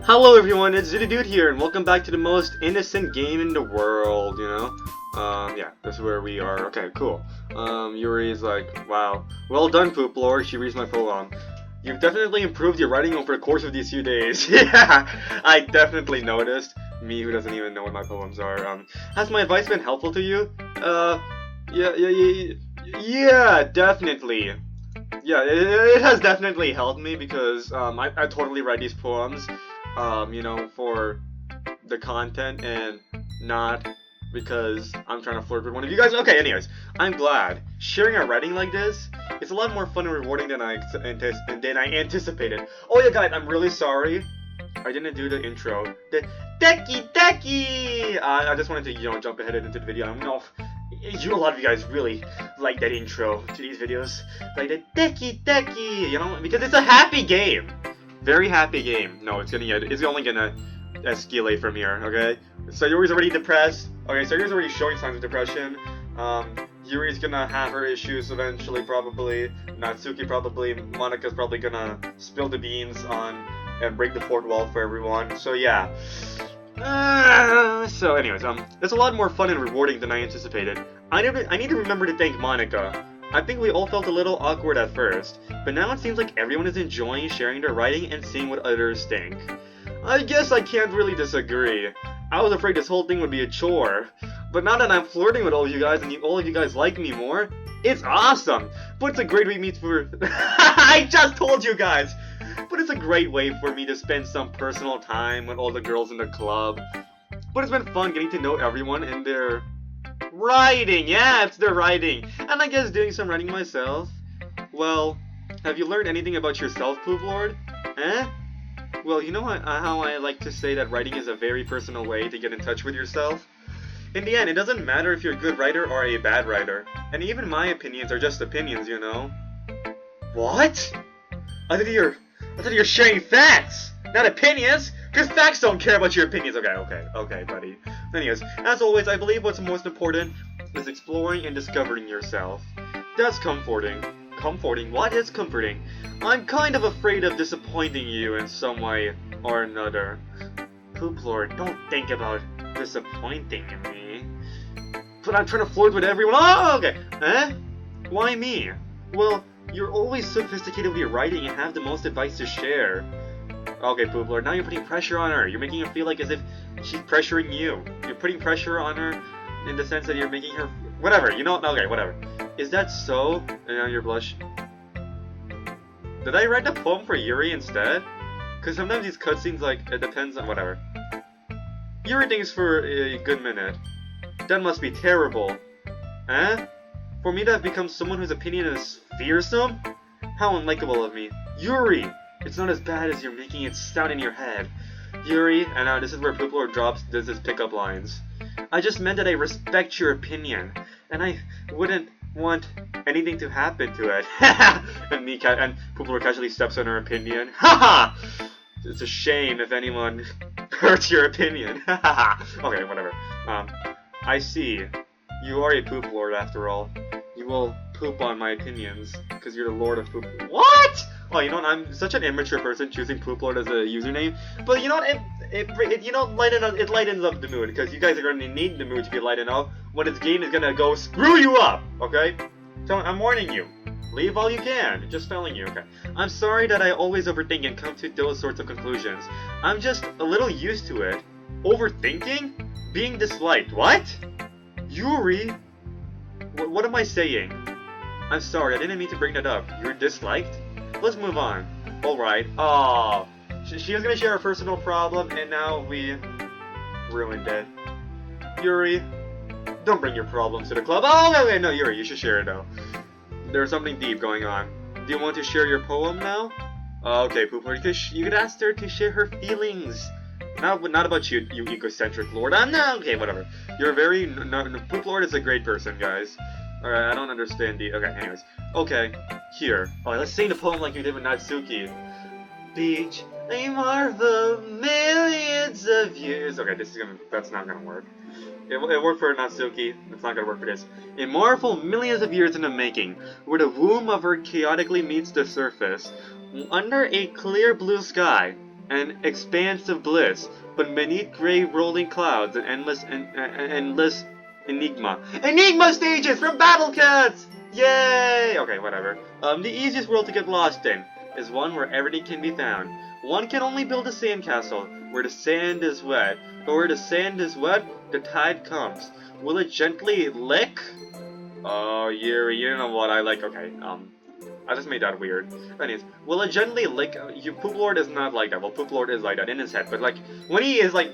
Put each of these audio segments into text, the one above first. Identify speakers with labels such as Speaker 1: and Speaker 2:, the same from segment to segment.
Speaker 1: Hello everyone, it's Doki Doki here, and welcome back to the most innocent game in the world, you know? Yeah, that's where we are. Okay, cool. Yuri is like, wow. Well done, Poop Lord, she reads my poem. You've definitely improved your writing over the course of these few days. Yeah, I definitely noticed. Me, who doesn't even know what my poems are. Has my advice been helpful to you? Yeah, definitely. Yeah, it has definitely helped me because I totally write these poems, for the content and not because I'm trying to flirt with one of you guys. Okay, anyways, I'm glad. Sharing a writing like this, it's a lot more fun and rewarding than I anticipated. Oh yeah, guys, I'm really sorry. I didn't do the intro. The Doki Doki! I just wanted to, jump ahead into the video. I know a lot of you guys really like that intro to these videos. Like the Doki Doki, because it's a happy game. Very happy game. No, it's only gonna escalate from here, okay? Sayori's already depressed. Okay, Sayori's already showing signs of depression. Yuri's gonna have her issues eventually, probably. Natsuki probably. Monika's probably gonna spill the beans on and break the fourth wall for everyone. So yeah. So anyways, it's a lot more fun and rewarding than I anticipated. I need to remember to thank Monika. I think we all felt a little awkward at first, but now it seems like everyone is enjoying sharing their writing and seeing what others think. I guess I can't really disagree. I was afraid this whole thing would be a chore, but now that I'm flirting with all of you guys and all of you guys like me more, it's awesome! But it's a great way for I just told you guys! But it's a great way for me to spend some personal time with all the girls in the club. But it's been fun getting to know everyone and their writing. Yeah, it's their writing. And I guess doing some writing myself. Well, have you learned anything about yourself, Poop Lord? Eh? Well, you know how I like to say that writing is a very personal way to get in touch with yourself? In the end, it doesn't matter if you're a good writer or a bad writer. And even my opinions are just opinions, you know? What? I thought you were sharing facts, not opinions! Because facts don't care about your opinions. Okay, buddy. Anyways, as always, I believe what's most important is exploring and discovering yourself. That's comforting. Comforting? What is comforting? I'm kind of afraid of disappointing you in some way or another. Poop Lord, don't think about disappointing me. But I'm trying to flirt with everyone. Oh, okay. Eh? Why me? Well, you're always sophisticated with your writing and have the most advice to share. Okay, Poop Lord, now you're putting pressure on her. You're making her feel like as if she's pressuring you. You're putting pressure on her in the sense that you're making her... Whatever, okay, whatever. Is that so? And now you're blush. Did I write the poem for Yuri instead? Because sometimes these cutscenes, it depends on whatever. Yuri thinks for a good minute. That must be terrible. Eh? For me to have become someone whose opinion is fearsome? How unlikable of me. Yuri! It's not as bad as you're making it sound in your head. Yuri, and now this is where Poop Lord does his pickup lines. I just meant that I respect your opinion, and I wouldn't want anything to happen to it. and Poop Lord casually steps on her opinion. Haha! It's a shame if anyone hurts your opinion. Okay, whatever. I see. You are a Poop Lord after all. You will poop on my opinions, because you're the Lord of Poop. What? Oh, you know what? I'm such an immature person choosing Poop Lord as a username. But you know what? It lightens up the mood, because you guys are gonna need the mood to be lightened up when this game is gonna go screw you up. Okay? So I'm warning you. Leave all you can. Just telling you. Okay. I'm sorry that I always overthink and come to those sorts of conclusions. I'm just a little used to it. Overthinking? Being disliked. What? Yuri? What am I saying? I'm sorry, I didn't mean to bring that up. You're disliked? Let's move on. Alright. Oh, she was gonna share a personal problem, and now we ruined it. Yuri, don't bring your problems to the club. Oh, no, Yuri, you should share it, though. There's something deep going on. Do you want to share your poem now? Okay, Poop Lord, you could ask her to share her feelings. Not about you, you egocentric lord. No, okay, whatever. You're very... Poop Lord is a great person, guys. Alright, I don't understand the... Okay, anyways. Okay, here. Alright, let's sing the poem like you did with Natsuki. Beach, a marvel, millions of years... Okay, that's not gonna work. It worked for Natsuki, it's not gonna work for this. A marvel millions of years in the making, where the womb of her chaotically meets the surface. Under a clear blue sky, an expanse of bliss, but beneath gray rolling clouds, an endless enigma. Enigma stages from Battle Cats! Yay! Okay, whatever. The easiest world to get lost in is one where everything can be found. One can only build a sandcastle where the sand is wet, but where the sand is wet, the tide comes. Will it gently lick? Oh, Yuri, you know what I like. Okay, I just made that weird. Anyways, will it gently lick? Poop Lord is not like that. Well, Poop Lord is like that in his head, but like when he is like,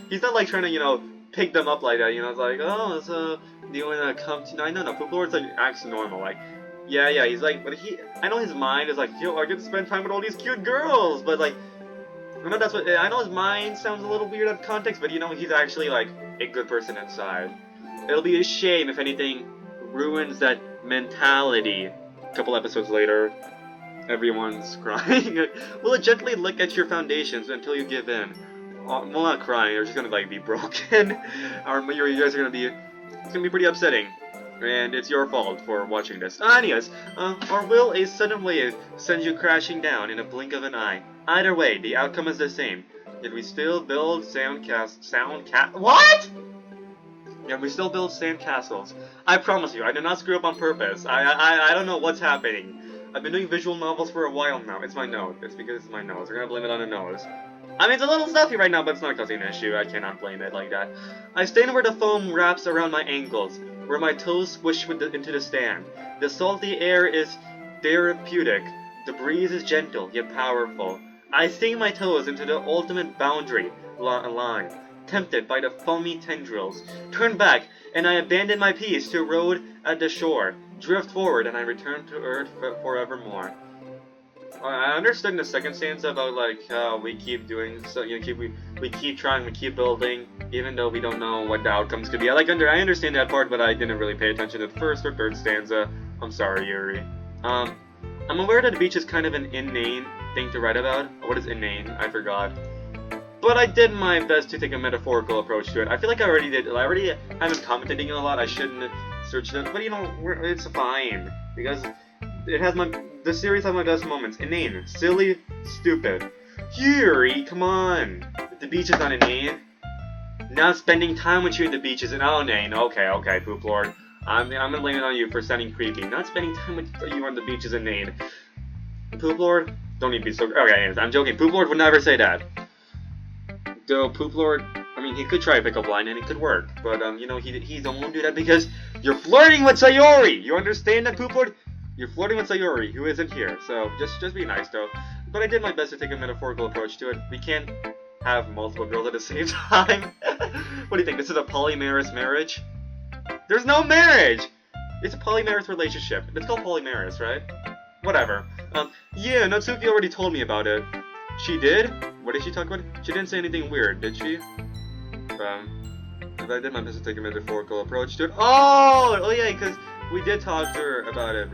Speaker 1: he's not like trying to, pick them up like that. It's like, oh, so do you wanna come tonight? No, Poop Lord's like acts normal, like, yeah. He's like, but I know his mind is like, yo, I get to spend time with all these cute girls, but like, I know his mind sounds a little weird out of context, but he's actually like a good person inside. It'll be a shame if anything ruins that mentality. A couple episodes later, everyone's crying. Will it gently lick at your foundations until you give in? Well, not crying, they're just gonna like be broken. You guys are gonna be, it's gonna be pretty upsetting. And it's your fault for watching this. Anyways, or will a sudden wave send you crashing down in a blink of an eye? Either way, the outcome is the same. Did we still build what? Yeah, we still build sand castles. I promise you, I did not screw up on purpose. I don't know what's happening. I've been doing visual novels for a while now. It's my nose. It's because it's my nose. We're gonna blame it on the nose. I mean, it's a little stuffy right now, but it's not causing an issue. I cannot blame it like that. I stand where the foam wraps around my ankles, where my toes swish into the stand. The salty air is therapeutic. The breeze is gentle, yet powerful. I sink my toes into the ultimate boundary line, tempted by the foamy tendrils. Turn back, and I abandon my piece to erode at the shore. Drift forward, and I return to Earth forevermore. I understood in the second stanza about like how we keep doing so, we keep trying, we keep building, even though we don't know what the outcomes could be. I understand that part, but I didn't really pay attention to the first or third stanza. I'm sorry, Yuri. I'm aware that the beach is kind of an inane thing to write about. What is inane? I forgot. But I did my best to take a metaphorical approach to it. I feel like I already did. I already have been commenting a lot. I shouldn't search it, but it's fine because the series has my best moments. Inane, silly, stupid. Yuri, come on. The beach is not inane. Not spending time with you at the beach is inane. Okay, Poop Lord. I'm gonna blame it on you for sounding creepy. Not spending time with you on the beach is inane. Poop Lord, don't need to be so. Okay, anyways, I'm joking. Poop Lord would never say that. Though Poop Lord, I mean, he could try a pickup line and it could work, but he don't do that because you're flirting with Sayori. You understand that, Poop Lord? You're flirting with Sayori, who isn't here. So just be nice, though. But I did my best to take a metaphorical approach to it. We can't have multiple girls at the same time. What do you think? This is a polyamorous marriage? There's no marriage. It's a polyamorous relationship. It's called polyamorous, right? Whatever. Yeah, Natsuki already told me about it. She did? What did she talk about? She didn't say anything weird, did she? I did my best to take a metaphorical approach to it. Oh yeah, because we did talk to her about it,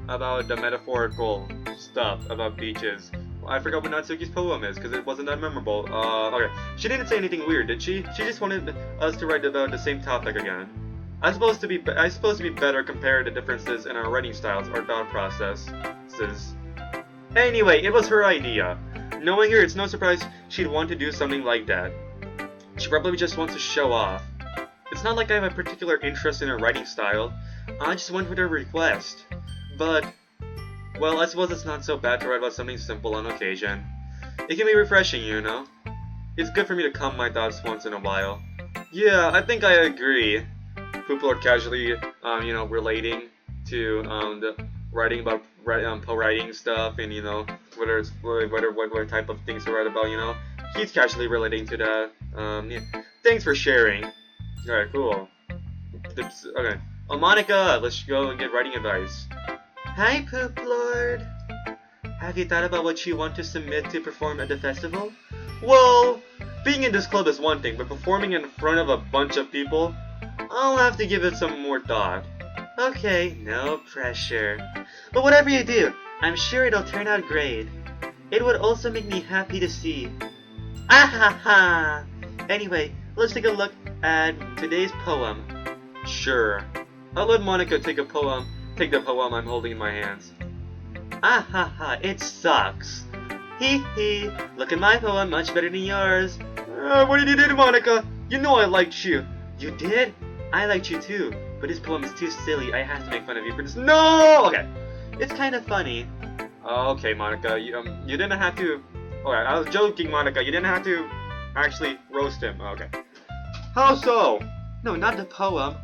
Speaker 1: about the metaphorical stuff about beaches. I forgot what Natsuki's poem is, because it wasn't that memorable. Okay. She didn't say anything weird, did she? She just wanted us to write about the same topic again. I'm supposed to be better compared to differences in our writing styles or thought processes. Anyway, it was her idea. Knowing her, it's no surprise she'd want to do something like that. She probably just wants to show off. It's not like I have a particular interest in her writing style. I just went with her request. But, well, I suppose it's not so bad to write about something simple on occasion. It can be refreshing, It's good for me to calm my thoughts once in a while. Yeah, I think I agree. Poop Lord casually, relating to the writing about writing stuff and what type of things to write about. He's casually relating to that. Yeah. Thanks for sharing. Alright, cool. Okay. Oh, Monica, let's go and get writing advice. Hi, Poop Lord. Have you thought about what you want to submit to perform at the festival? Well, being in this club is one thing, but performing in front of a bunch of people, I'll have to give it some more thought. Okay, no pressure. But whatever you do, I'm sure it'll turn out great. It would also make me happy to see. Ah ha ha! Anyway, let's take a look at today's poem. Sure. I'll let Monica take the poem I'm holding in my hands. Ah ha ha, it sucks. Hee hee. Look at my poem, much better than yours. What did you do to Monica? You know I liked you. You did? I liked you too. But this poem is too silly. I have to make fun of you for this. No! Okay. It's kind of funny. Okay, Monica. You didn't have to... Alright, I was joking, Monica. You didn't have to actually roast him. Okay. How so? No, not the poem.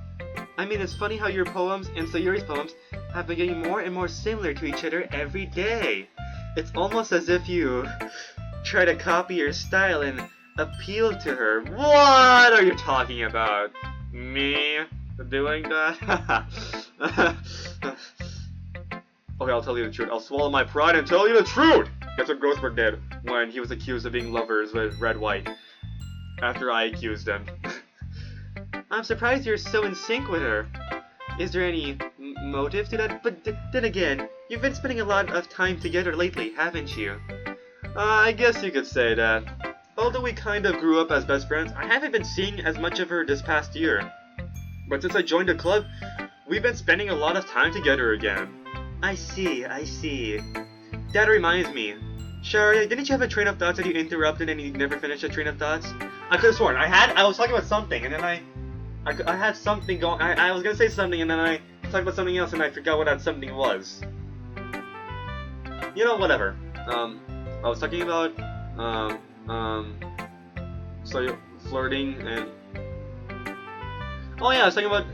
Speaker 1: I mean, it's funny how your poems and Sayori's poems have been getting more and more similar to each other every day. It's almost as if you try to copy her style and appeal to her. What are you talking about? Me doing that? Okay, I'll tell you the truth. I'll swallow my pride and tell you the truth! That's what Grossberg did when he was accused of being lovers with Red White. After I accused him. I'm surprised you're so in sync with her. Is there any motive to that? But then again, you've been spending a lot of time together lately, haven't you? I guess you could say that. Although we kind of grew up as best friends, I haven't been seeing as much of her this past year. But since I joined the club, we've been spending a lot of time together again. I see. That reminds me. Shari, didn't you have a train of thoughts that you interrupted and you never finished a train of thoughts? I could have sworn. I was talking about something and then I had something going. I was gonna say something and then I talked about something else and I forgot what that something was. You know, whatever. I was talking about so flirting and. Oh yeah, I was talking about.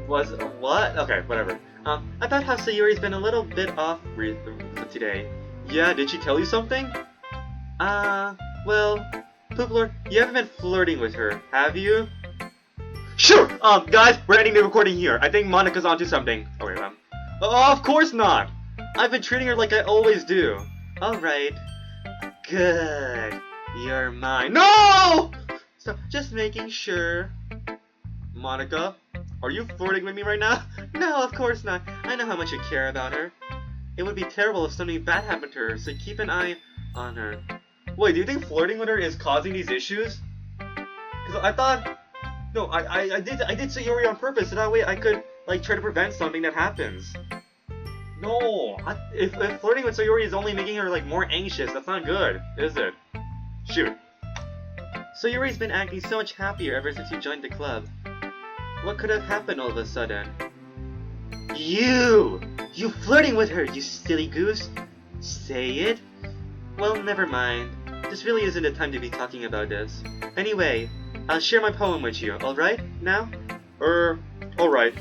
Speaker 1: Was what? Okay, whatever. I thought how Sayori's been a little bit off today. Yeah, did she tell you something? Well, Poopler, you haven't been flirting with her, have you? Sure! Guys, we're ending the recording here. I think Monica's onto something. Okay, of course not! I've been treating her like I always do. Alright. Good. You're mine. No! So, just making sure. Monica, are you flirting with me right now? No, of course not. I know how much you care about her. It would be terrible if something bad happened to her, so keep an eye on her. Wait, do you think flirting with her is causing these issues? Because I thought... No, I did Sayori on purpose, so that way I could, like, try to prevent something that happens. No, if flirting with Sayori is only making her, like, more anxious, that's not good, is it? Shoot. Sayori's been acting so much happier ever since you joined the club. What could have happened all of a sudden? You flirting with her, you silly goose! Say it? Well, never mind. This really isn't the time to be talking about this. Anyway, I'll share my poem with you, alright? Now? Alright.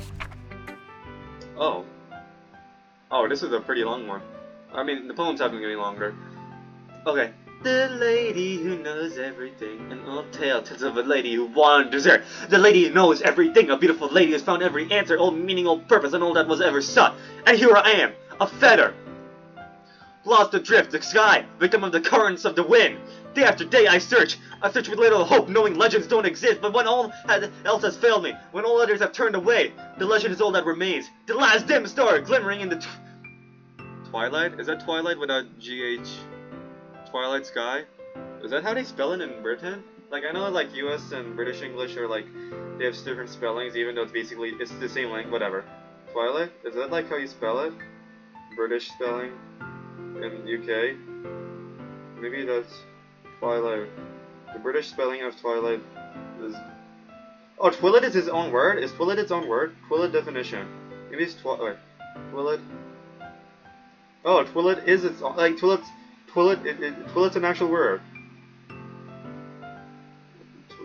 Speaker 1: Oh, this is a pretty long one. I mean, the poems have been getting longer. Okay. The lady who knows everything, an old tale tells of a lady who wanders there. The lady who knows everything, a beautiful lady who's found every answer, all meaning, all purpose, and all that was ever sought. And here I am, a feather, lost adrift the sky, victim of the currents of the wind. Day after day I search with little hope, knowing legends don't exist. But when all else has failed me, when all others have turned away, the legend is all that remains. The last dim star glimmering in the Twilight? Is that Twilight without GH? Twilight Sky? Is that how they spell it in Britain? Like, I know, like, US and British English are, like, they have different spellings, even though it's basically, it's the same language, whatever. Twilight? Is that, like, how you spell it? British spelling? In UK? Maybe that's Twilight. The British spelling of Twilight is... Oh, Twilight is its own word? Is Twilight its own word? Twilight definition. Maybe it's Twilight. Twilight... Oh, Twilight is its own... Like, Twilight's an actual word.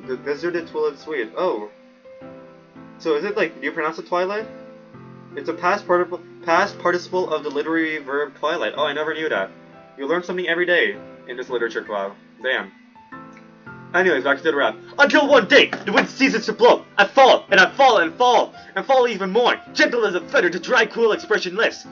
Speaker 1: The deserted Twilight Suite. Oh. So is it like, do you pronounce it Twilight? It's a past participle of the literary verb twilight. Oh, I never knew that. You learn something every day in this literature club. Damn. Anyways, back to the rap. Until one day, the wind ceases to blow. I fall, and I fall, and fall, and fall even more. Gentle as a feather to dry, cool, expressionless.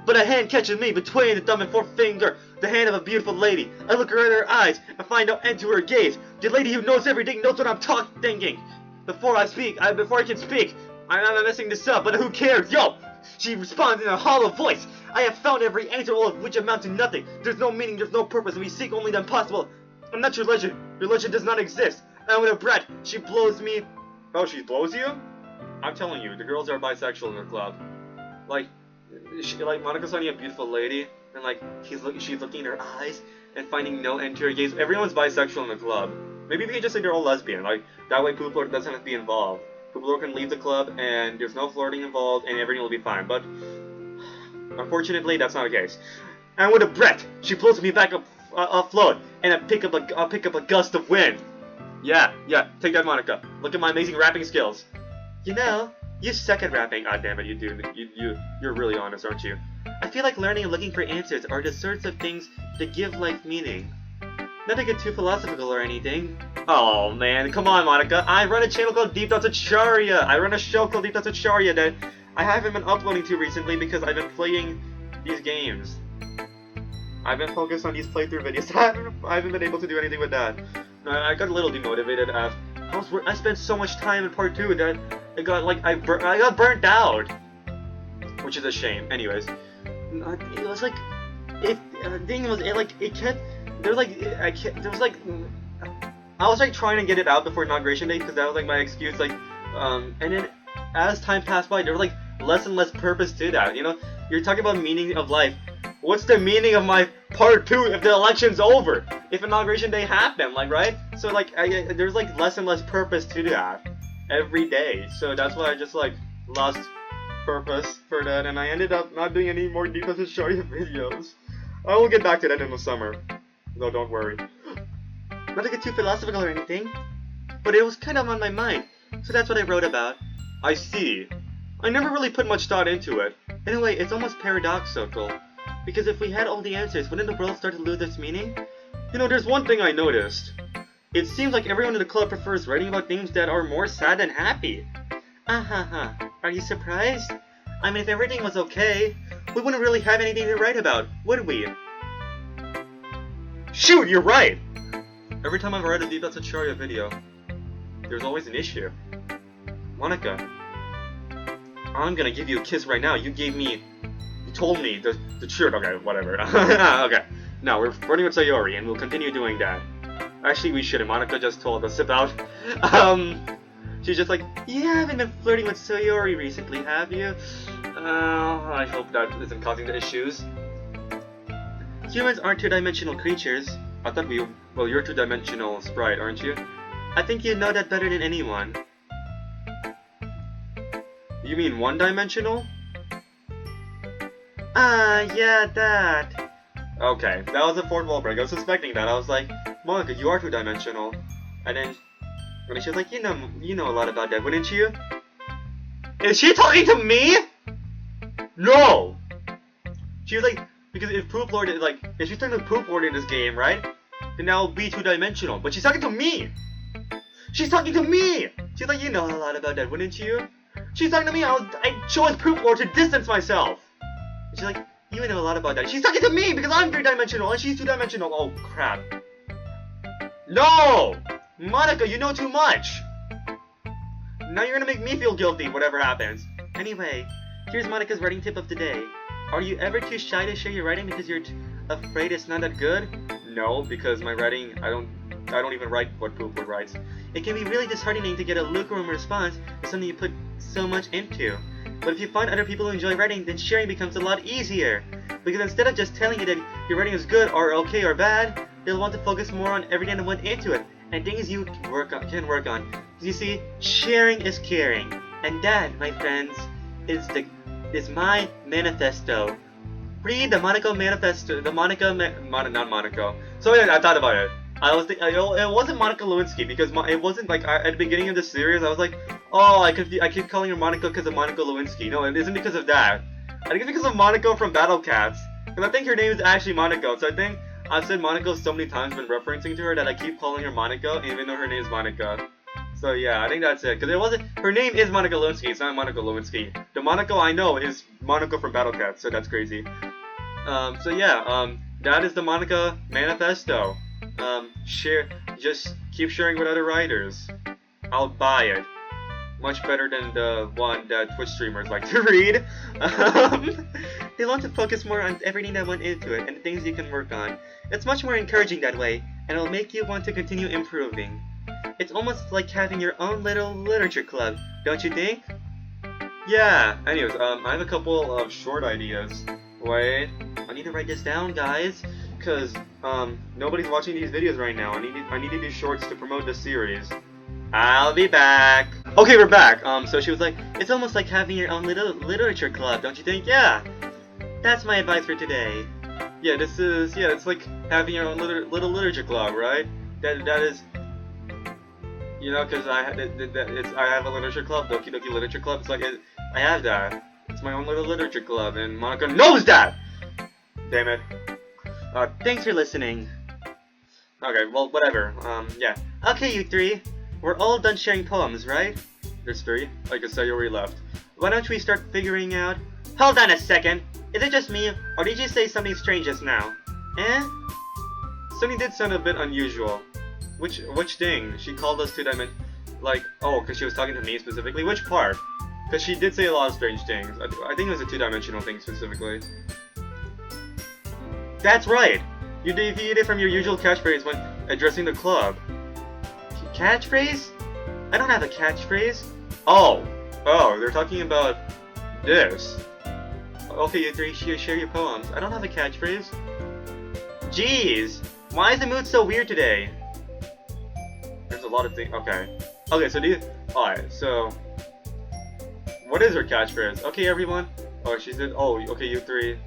Speaker 1: But a hand catches me between the thumb and forefinger, the hand of a beautiful lady. I look her in her eyes and find no end to her gaze. The lady who knows everything knows what I'm thinking. Before I can speak, I'm not messing this up, but who cares? Yo! She responds in a hollow voice. I have found every answer, all of which amount to nothing. There's no meaning, there's no purpose, and we seek only the impossible. I'm not your legend. Your legend does not exist. And with a brat, she blows me. Oh, she blows you? I'm telling you, the girls are bisexual in the club. Like Monica's only a beautiful lady, and like she's looking in her eyes and finding no end to her gaze. Everyone's bisexual in the club. Maybe we can just say they're all lesbian. Like that way, Poop Lord doesn't have to be involved. Poop Lord can leave the club, and there's no flirting involved, and everything will be fine. But unfortunately, that's not the case. And with a breath, she pulls me back up afloat, and I pick up a gust of wind. Yeah, take that, Monica. Look at my amazing rapping skills. You know, you suck at rapping. Ah, damn it, you do. You're really honest, aren't you? I feel like learning and looking for answers are the sorts of things that give life meaning. Not to get too philosophical or anything. Oh man, come on, Monica. I run a channel called Deep Thoughts Acharya. I run a show called Deep Thoughts Acharya that I haven't been uploading to recently because I've been playing these games. I've been focused on these playthrough videos. I haven't been able to do anything with that. I got a little demotivated. I spent so much time in part 2 that I got burnt out, which is a shame. Anyways, it was like I was like trying to get it out before inauguration day because that was like my excuse. And then as time passed by, there was like less and less purpose to that. You know, you're talking about meaning of life. What's the meaning of my part 2 if the election's over? If inauguration day happened, like, right? So like there's like less and less purpose to that every day. So that's why I just like lost purpose for that, and I ended up not doing any more Deep Thoughts Acharya videos. I will get back to that in the summer. No, don't worry. Not to get too philosophical or anything, but it was kind of on my mind, so that's what I wrote about. I see. I never really put much thought into it. In a way, it's almost paradoxical. Because if we had all the answers, wouldn't the world start to lose its meaning? You know, there's one thing I noticed. It seems like everyone in the club prefers writing about things that are more sad than happy. Are you surprised? I mean, if everything was okay, we wouldn't really have anything to write about, would we? Shoot, you're right! Every time I write a Deep Thoughts Acharya video, there's always an issue. Monica, I'm gonna give you a kiss right now. You told me the truth. Okay, whatever. Okay. Now, we're flirting with Sayori, and we'll continue doing that. Actually, we shouldn't. Monica just told us about... She's just like, you haven't been flirting with Sayori recently, have you? I hope that isn't causing the issues. Humans aren't two-dimensional creatures. I thought well, you're a two-dimensional sprite, aren't you? I think you know that better than anyone. You mean one-dimensional? Yeah, that. Okay, that was a fourth wall break. I was suspecting that. I was like, Monica, you are two-dimensional. And then she was like, you know a lot about that, wouldn't you? Is she talking to me? No! She was like, because if Poop Lord is like, if she's talking to Poop Lord in this game, right? Then that will be two-dimensional. But she's talking to me! She's talking to me! She's like, you know a lot about that, wouldn't you? She's talking to me. I chose Poop Lord to distance myself. She's like, you know a lot about that. She's talking to me because I'm three-dimensional and she's two-dimensional. Oh, crap. No! Monica, you know too much! Now you're gonna make me feel guilty, whatever happens. Anyway, here's Monica's writing tip of the day. Are you ever too shy to share your writing because you're afraid it's not that good? No, because my writing, I don't even write what Poop Lord writes. It can be really disheartening to get a lukewarm response to something you put so much into. But if you find other people who enjoy writing, then sharing becomes a lot easier. Because instead of just telling you that your writing is good or okay or bad, they'll want to focus more on everything that went into it and things you can work on. You see, sharing is caring, and that, my friends, is my manifesto. Read the Monaco manifesto. The not Monaco. So yeah, I thought about it. It wasn't Monica Lewinsky because it wasn't like at the beginning of the series. I was like, oh, I keep calling her Monica because of Monica Lewinsky. No, it isn't because of that. I think it's because of Monaco from Battle Cats. Because I think her name is actually Monaco. So I think I've said Monaco so many times when referencing to her that I keep calling her Monaco even though her name is Monica. So yeah, I think that's it. Because it wasn't. Her name is Monica Lewinsky. It's not Monica Lewinsky. The Monaco I know is Monaco from Battle Cats. So that's crazy. So yeah, that is the Monica manifesto. Just keep sharing with other writers. I'll buy it. Much better than the one that Twitch streamers like to read. They want to focus more on everything that went into it and the things you can work on. It's much more encouraging that way, and it'll make you want to continue improving. It's almost like having your own little literature club, don't you think? Yeah, anyways, I have a couple of short ideas. Wait, I need to write this down, guys, because nobody's watching these videos right now. I need to do shorts to promote this series. I'll be back. Okay, we're back. So she was like, it's almost like having your own little literature club, don't you think? Yeah. That's my advice for today. Yeah, it's like having your own little literature club, right? That is, you know, because I have a literature club, Doki Doki Literature Club. It's like I have that. It's my own little literature club, and Monica knows that! Damn it. Thanks for listening. Okay, well, whatever. Yeah. Okay, you three. We're all done sharing poems, right? There's three. I guess Sayori left. Why don't we start figuring out... Hold on a second! Is it just me, or did you say something strange just now? Eh? Something did sound a bit unusual. Which thing? She called us two-dimensional... Like, oh, because she was talking to me specifically? Which part? Because she did say a lot of strange things. I think it was a two-dimensional thing specifically. That's right! You deviated from your usual catchphrase when addressing the club. Catchphrase? I don't have a catchphrase. Oh, they're talking about this. Okay, you three, share your poems. I don't have a catchphrase. Jeez, why is the mood so weird today? There's a lot of things. Okay, so alright, so what is her catchphrase? Okay, everyone. Oh, she said. Oh, okay, you three.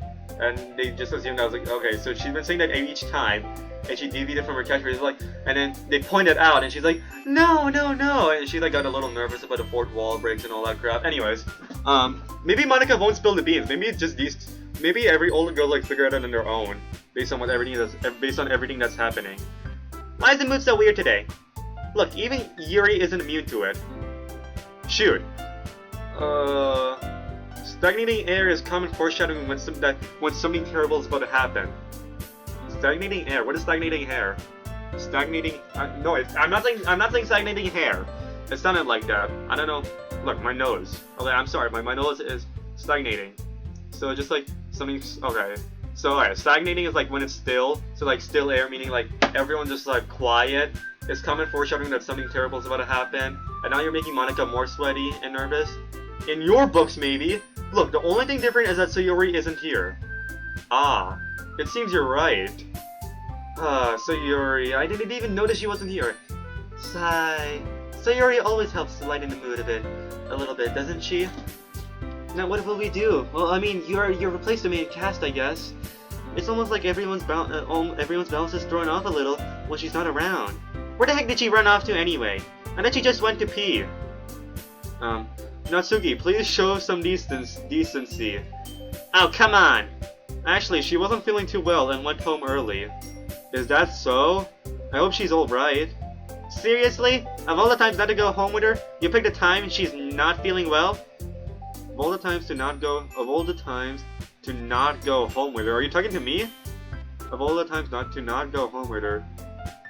Speaker 1: And they just assumed I was like, okay, so she's been saying that each time, and she deviated from her catchphrase, like, and then they pointed out, and she's like, no, and she like got a little nervous about the fourth wall breaks and all that crap. Anyways, maybe Monica won't spill the beans. Maybe it's just these. Maybe every older girl like figure it out on their own, based on everything that's happening. Why is the mood so weird today? Look, even Yuri isn't immune to it. Shoot. Stagnating air is common foreshadowing when something terrible is about to happen. Stagnating air. What is stagnating air? Stagnating. No, I'm not saying stagnating hair. It sounded like that. I don't know. Look, my nose. Okay, I'm sorry. My nose is stagnating. So just like something. Okay. So alright, stagnating is like when it's still. So like still air, meaning like everyone's just like quiet. It's common foreshadowing that something terrible is about to happen. And now you're making Monica more sweaty and nervous. In your books, maybe. Look, the only thing different is that Sayori isn't here. Ah, it seems you're right. Sayori, I didn't even notice she wasn't here. Sayori always helps to lighten the mood a little bit, doesn't she? Now what will we do? Well, I mean, you're replaced the main cast, I guess. It's almost like everyone's balance is thrown off a little when she's not around. Where the heck did she run off to anyway? I bet she just went to pee. Natsuki, please show some decency. Oh, come on! Actually, she wasn't feeling too well and went home early. Is that so? I hope she's alright. Seriously? Of all the times not to go home with her, you picked a time and she's not feeling well? Of all the times to not go home with her. Are you talking to me? Of all the times not go home with her,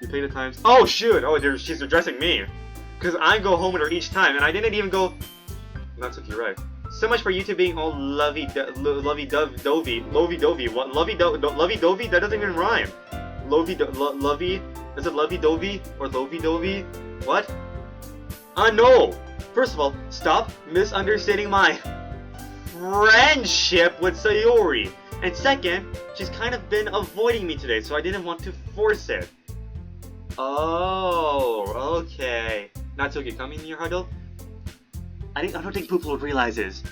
Speaker 1: you picked the times. Oh shoot! Oh, she's addressing me. Cause I go home with her each time, and I didn't even go. Natsuki, right? So much for you two being all lovey-dovey. What? Lovey-dovey? That doesn't even rhyme. Lovey? Is it lovey-dovey or lovey-dovey? What? No! First of all, stop misunderstanding my friendship with Sayori. And second, she's kind of been avoiding me today, so I didn't want to force it. Oh, okay. Natsuki, come in your huddle. I don't think people would realize this.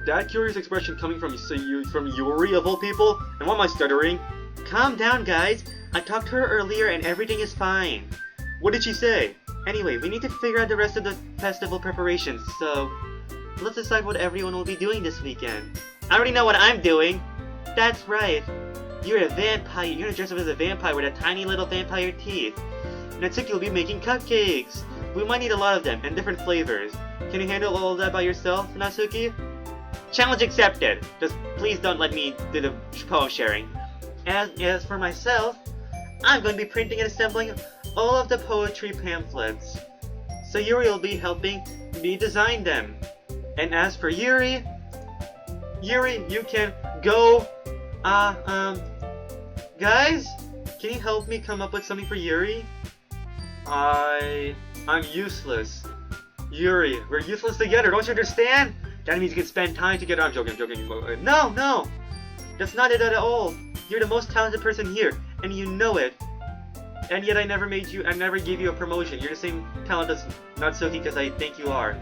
Speaker 1: That curious expression coming from Yuri of all people? And what am I stuttering? Calm down, guys. I talked to her earlier and everything is fine. What did she say? Anyway, we need to figure out the rest of the festival preparations, so let's decide what everyone will be doing this weekend. I already know what I'm doing. That's right. You're a vampire. You're gonna dress up as a vampire with a tiny little vampire teeth. Natsuki will be making cupcakes. We might need a lot of them and different flavors. Can you handle all of that by yourself, Natsuki? Challenge accepted. Just please don't let me do the poem sharing. As for myself, I'm going to be printing and assembling all of the poetry pamphlets. So Yuri will be helping me design them. And as for Yuri, you can go, guys, can you help me come up with something for Yuri? I'm useless. Yuri, we're useless together, don't you understand? That means you can spend time together. I'm joking. No! That's not it at all. You're the most talented person here, and you know it. And yet I never gave you a promotion. You're the same talent as Natsuki because I think you are.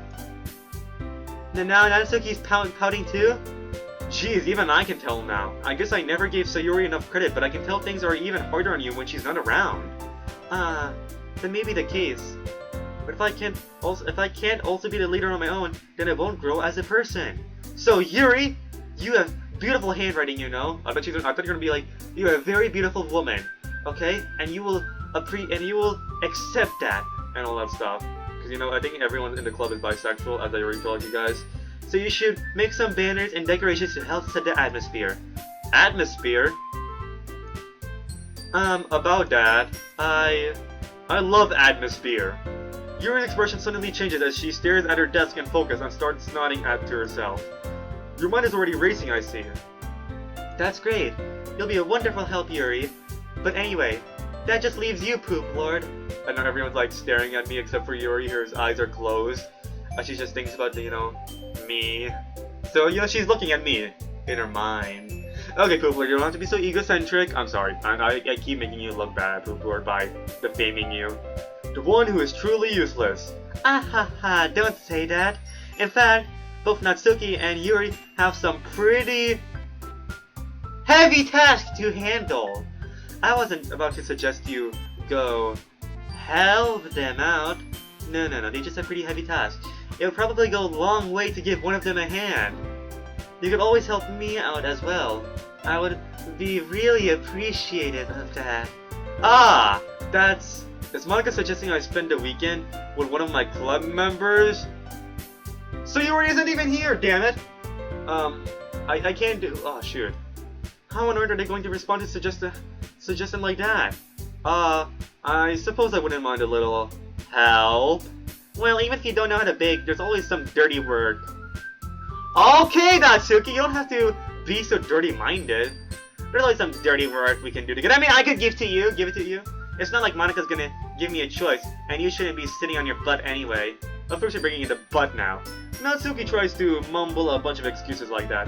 Speaker 1: And now Natsuki's pouting too? Jeez, even I can tell now. I guess I never gave Sayori enough credit, but I can tell things are even harder on you when she's not around. That may be the case. But if I can't also be the leader on my own, then I won't grow as a person. So Yuri, you have beautiful handwriting, you know. I thought you were gonna be like, you're a very beautiful woman, okay? And you will accept that and all that stuff. Because you know, I think everyone in the club is bisexual, as I already told you guys. So you should make some banners and decorations to help set the atmosphere. Atmosphere? About that, I love atmosphere. Yuri's expression suddenly changes as she stares at her desk and focuses and starts nodding to herself. Your mind is already racing, I see. That's great. You'll be a wonderful help, Yuri. But anyway, that just leaves you, Poop Lord. I know everyone's like staring at me except for Yuri, her eyes are closed. She just thinks about, you know, me. So, you know, she's looking at me in her mind. Okay, Poop Lord, you don't have to be so egocentric. I'm sorry. I keep making you look bad, Poop Lord, by defaming you. The one who is truly useless. Ah ha ha, don't say that. In fact, both Natsuki and Yuri have some pretty heavy tasks to handle. I wasn't about to suggest you go help them out. No, they just have pretty heavy tasks. It would probably go a long way to give one of them a hand. You could always help me out as well. I would be really appreciative of that. Ah, is Monica suggesting I spend the weekend with one of my club members? Sayori isn't even here, damn it! I can't do. Oh shoot. How on earth are they going to respond to suggestion like that? I suppose I wouldn't mind a little help. Well, even if you don't know how to bake, there's always some dirty work. Okay, Natsuki, you don't have to be so dirty-minded. There's always some dirty work we can do together. I mean, I could give it to you. It's not like Monica's gonna give me a choice, and you shouldn't be sitting on your butt anyway. Of course you're bringing in the butt now. Natsuki tries to mumble a bunch of excuses like that.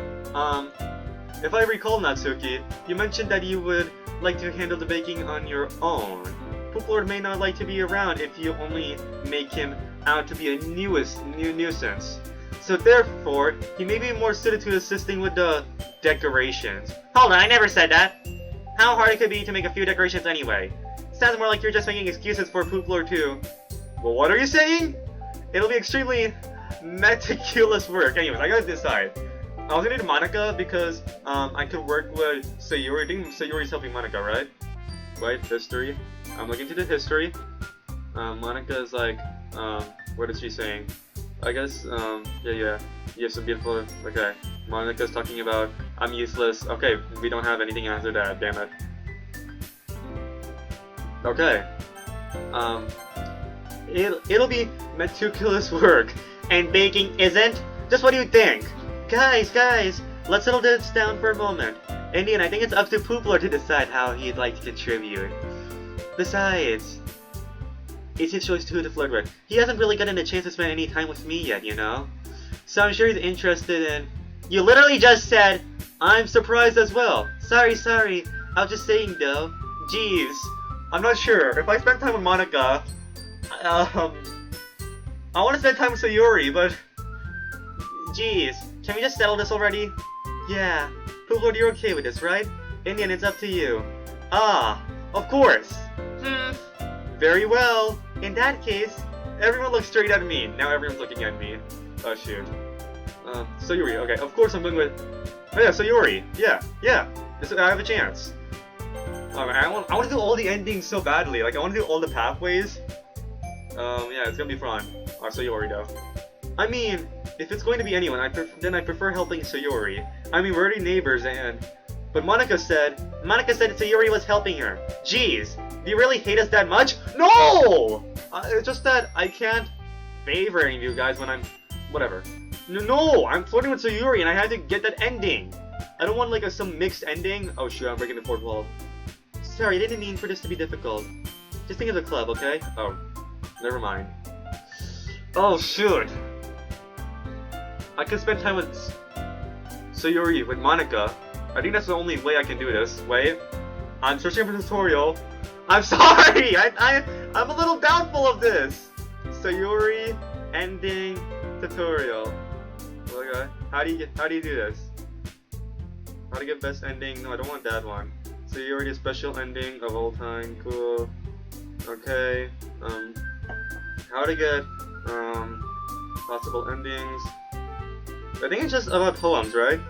Speaker 1: If I recall, Natsuki, you mentioned that you would like to handle the baking on your own. Poop Lord may not like to be around if you only make him out to be a nuisance. So therefore, he may be more suited to assisting with the decorations. Hold on, I never said that. How hard it could be to make a few decorations anyway. Sounds more like you're just making excuses for Poop Lord too. Well, what are you saying? It'll be extremely meticulous work. Anyways, I gotta decide. I was gonna do Monica because I could work with Sayori. I think Sayori's helping Monica, right? Right, history. I'm looking into the history. Monica's like, what is she saying? I guess, yeah. You have some beautiful. Okay, Monica's talking about I'm useless. Okay, we don't have anything after that. Damn it. Okay. It'll be meticulous work, and baking isn't. Just what do you think? Guys, let's settle this down for a moment. Indian, I think it's up to Poop Lord to decide how he'd like to contribute. Besides, it's his choice to who to flirt with. He hasn't really gotten a chance to spend any time with me yet, you know? So I'm sure he's interested in... You literally just said, I'm surprised as well. Sorry. I was just saying though. Jeez. I'm not sure. If I spend time with Monica, I want to spend time with Sayori, but... Jeez. Can we just settle this already? Yeah. Poop Lord, you're okay with this, right? Indian, it's up to you. Ah, of course. Very well. In that case, everyone looks straight at me. Now everyone's looking at me. Oh shoot. Sayori, okay, of course I'm going with... Oh yeah, Sayori. Yeah. I have a chance. I want to do all the endings so badly. Like, I want to do all the pathways. Yeah, it's gonna be fun. Sayori though. I mean, if it's going to be anyone, then I prefer helping Sayori. I mean, we're already neighbors and... But Monica said Sayori was helping her. Jeez, do you really hate us that much? No! It's just that I can't favor any of you guys when I'm... Whatever. No, I'm flirting with Sayori and I had to get that ending. I don't want like some mixed ending. Oh shoot, I'm breaking the fourth wall. Sorry, I didn't mean for this to be difficult. Just think of the club, okay? Oh, never mind. Oh shoot. I could spend time with Sayori, with Monica, I think that's the only way I can do this. Wait. I'm searching for a tutorial. I'm sorry! I'm a little doubtful of this! Sayori ending tutorial. Okay. How do you do this? How to get best ending? No, I don't want that one. Sayori special ending of all time. Cool. Okay. How to get possible endings. I think it's just about poems, right?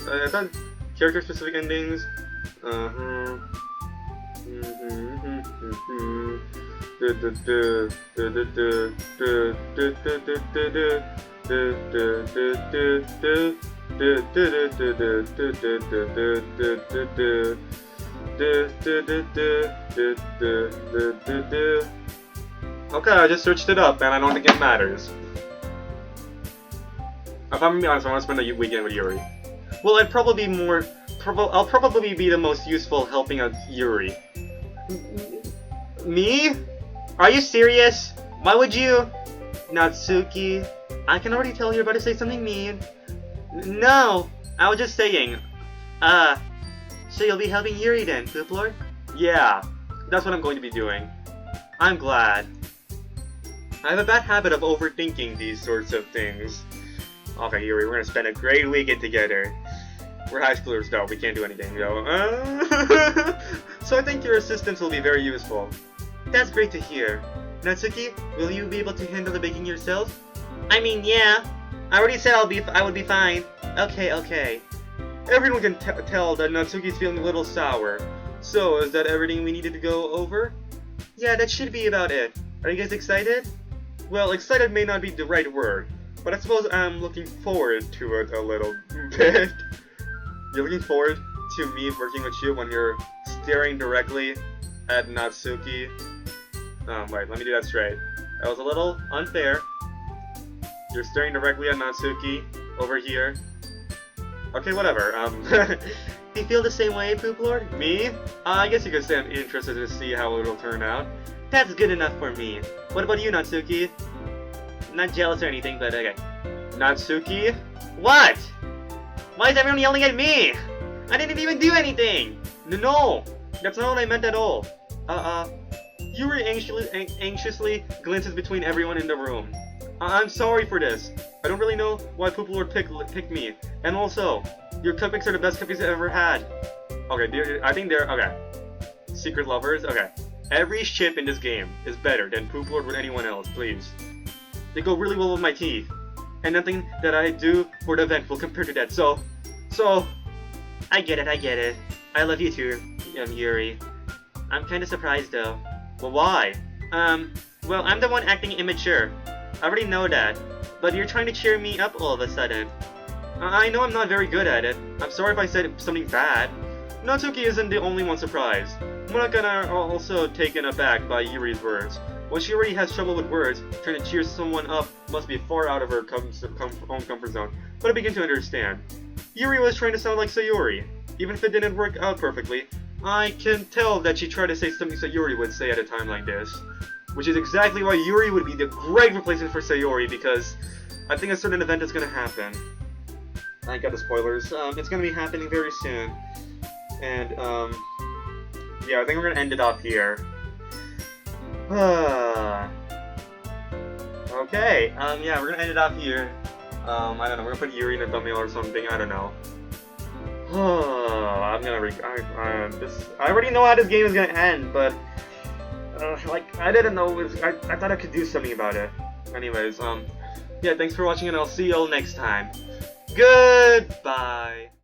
Speaker 1: I thought character specific endings. Okay, I just searched it up, and I don't think it matters. If I'm gonna be honest, I want to spend a weekend with Yuri. Well, I'd probably be more. I'll probably be the most useful helping out Yuri. Me? Are you serious? Why would you? Natsuki, I can already tell you're about to say something mean. No, I was just saying. So you'll be helping Yuri then, Poop Lord? Yeah, that's what I'm going to be doing. I'm glad. I have a bad habit of overthinking these sorts of things. Okay, Yuri, we're gonna spend a great weekend together. We're high schoolers though, we can't do anything, though. So I think your assistance will be very useful. That's great to hear. Natsuki, will you be able to handle the baking yourself? I mean, yeah. I already said I would be fine. Okay. Everyone can tell that Natsuki's feeling a little sour. So, is that everything we needed to go over? Yeah, that should be about it. Are you guys excited? Well, excited may not be the right word, but I suppose I'm looking forward to it a little bit. You're looking forward to me working with you when you're staring directly at Natsuki? Wait, let me do that straight. That was a little unfair. You're staring directly at Natsuki over here. Okay, whatever. Do you feel the same way, Poop Lord? Me? I guess you could say I'm interested to see how it'll turn out. That's good enough for me. What about you, Natsuki? Not jealous or anything, but okay. Natsuki? What? Why is everyone yelling at me? I didn't even do anything! No! That's not what I meant at all. Yuri anxiously glances between everyone in the room. I'm sorry for this. I don't really know why Poop Lord picked me. And also, your cupcakes are the best cupcakes I've ever had. Okay, I think they're... Okay. Secret lovers? Okay. Every ship in this game is better than Poop Lord with anyone else, please. They go really well with my teeth. And nothing that I do for the event will compare to that, so... I get it. I love you too, Yuri. I'm kinda surprised though. Well, why? Well, I'm the one acting immature. I already know that. But you're trying to cheer me up all of a sudden. I know I'm not very good at it. I'm sorry if I said something bad. Natsuki isn't the only one surprised. Monika and I are also taken aback by Yuri's words. When she already has trouble with words, trying to cheer someone up must be far out of her own comfort zone. But I begin to understand. Yuri was trying to sound like Sayori. Even if it didn't work out perfectly, I can tell that she tried to say something Sayori would say at a time like this. Which is exactly why Yuri would be the great replacement for Sayori, because I think a certain event is going to happen. I got the spoilers. It's going to be happening very soon. And, yeah, I think we're going to end it off here. Okay, yeah, we're going to end it off here. I don't know, we're going to put Yuri in a thumbnail or something, I don't know. I'm gonna I already know how this game is gonna end, but like I didn't know I thought I could do something about it. Anyways, yeah, thanks for watching and I'll see y'all next time. Goodbye.